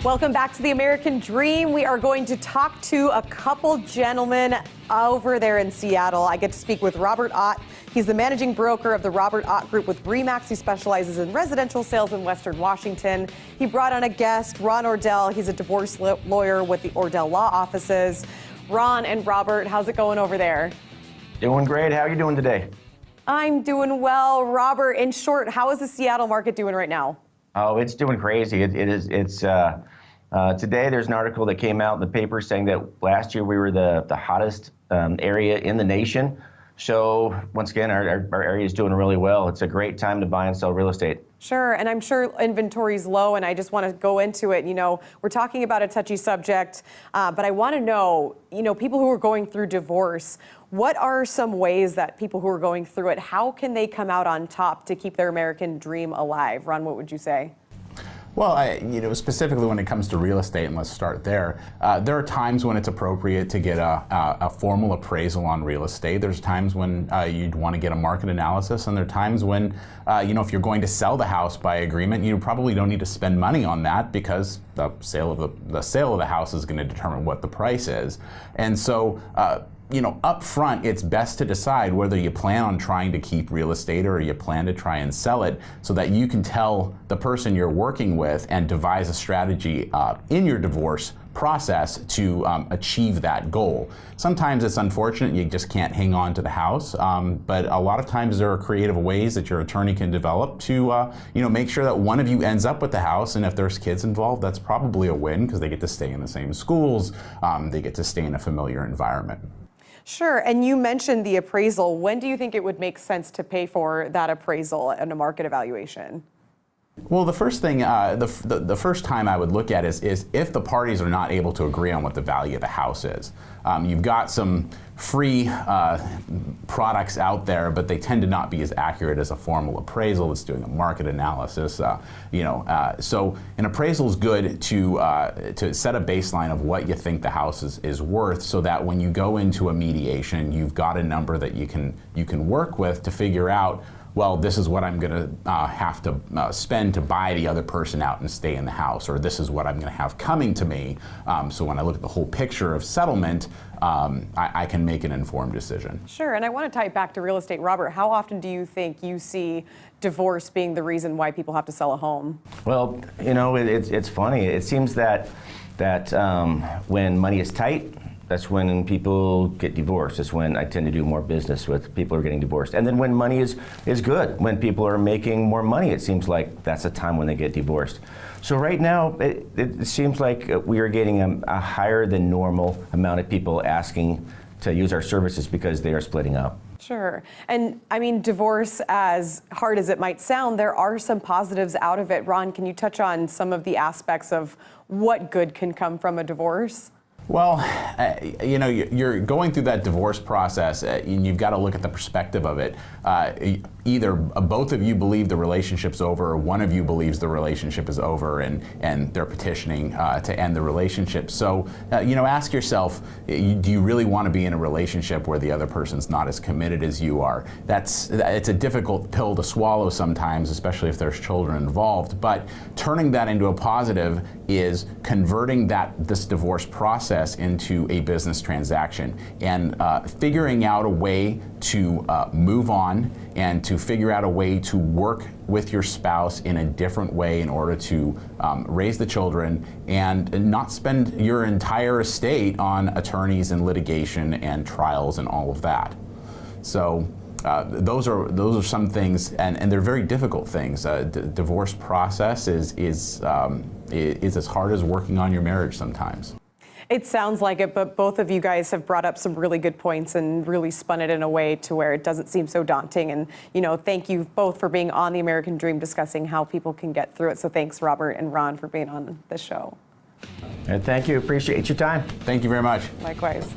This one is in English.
Welcome back to the American Dream. We are going to talk to a couple gentlemen over there in Seattle. I get to speak with Robert Ott. He's the managing broker of the Robert Ott Group with RE/MAX. He specializes in residential sales in Western Washington. He brought on a guest, Ron Ordell. He's a divorce lawyer with the Ordell Law Offices. Ron and Robert, how's it going over there? Doing great. How are you doing today? I'm doing well. Robert, in short, how is the Seattle market doing right now? Oh, it's doing crazy. Today there's an article that came out in the paper saying that last year we were the hottest area in the nation. So once again, our area is doing really well. It's a great time to buy and sell real estate. Sure, and I'm sure inventory's low, and I just want to go into it. You know, we're talking about a touchy subject, but I want to know, people who are going through divorce, what are some ways that people who are going through it, how can they come out on top to keep their American dream alive? Ron, what would you say? Well, specifically when it comes to real estate, and let's start there, there are times when it's appropriate to get a formal appraisal on real estate. There's times when you'd want to get a market analysis, and there are times when, if you're going to sell the house by agreement, you probably don't need to spend money on that because the sale of the house is going to determine what the price is. And so, up front, it's best to decide whether you plan on trying to keep real estate or you plan to try and sell it so that you can tell the person you're working with and devise a strategy in your divorce process to achieve that goal. Sometimes it's unfortunate you just can't hang on to the house, but a lot of times there are creative ways that your attorney can develop to make sure that one of you ends up with the house, and if there's kids involved, that's probably a win because they get to stay in the same schools, they get to stay in a familiar environment. Sure, and you mentioned the appraisal. When do you think it would make sense to pay for that appraisal and a market evaluation? Well, the first thing, the first time I would look at is if the parties are not able to agree on what the value of the house is. You've got some free products out there, but they tend to not be as accurate as a formal appraisal. It's doing a market analysis. So an appraisal is good to set a baseline of what you think the house is worth, so that when you go into a mediation, you've got a number that you can work with to figure out, well, this is what I'm going to have to spend to buy the other person out and stay in the house, or this is what I'm going to have coming to me. So when I look at the whole picture of settlement, I can make an informed decision. Sure, and I want to tie it back to real estate. Robert, how often do you think you see divorce being the reason why people have to sell a home? Well, it's funny. It seems that when money is tight, that's when people get divorced. That's when I tend to do more business with people who are getting divorced. And then when money is good, when people are making more money, it seems like that's a time when they get divorced. So right now, it seems like we are getting a higher than normal amount of people asking to use our services because they are splitting up. Sure. And I mean, divorce, as hard as it might sound, there are some positives out of it. Ron, can you touch on some of the aspects of what good can come from a divorce? Well, you're going through that divorce process, and you've got to look at the perspective of it. Either both of you believe the relationship's over, or one of you believes the relationship is over, and they're petitioning to end the relationship. So, ask yourself, do you really want to be in a relationship where the other person's not as committed as you are? It's a difficult pill to swallow sometimes, especially if there's children involved. But turning that into a positive is converting this divorce process into a business transaction, and figuring out a way to move on and to figure out a way to work with your spouse in a different way in order to raise the children and not spend your entire estate on attorneys and litigation and trials and all of that. So those are some things, and they're very difficult things. Divorce process is as hard as working on your marriage sometimes. It sounds like it, but both of you guys have brought up some really good points and really spun it in a way to where it doesn't seem so daunting. And, thank you both for being on the American Dream discussing how people can get through it. So thanks, Robert and Ron, for being on the show. And thank you. Appreciate your time. Thank you very much. Likewise.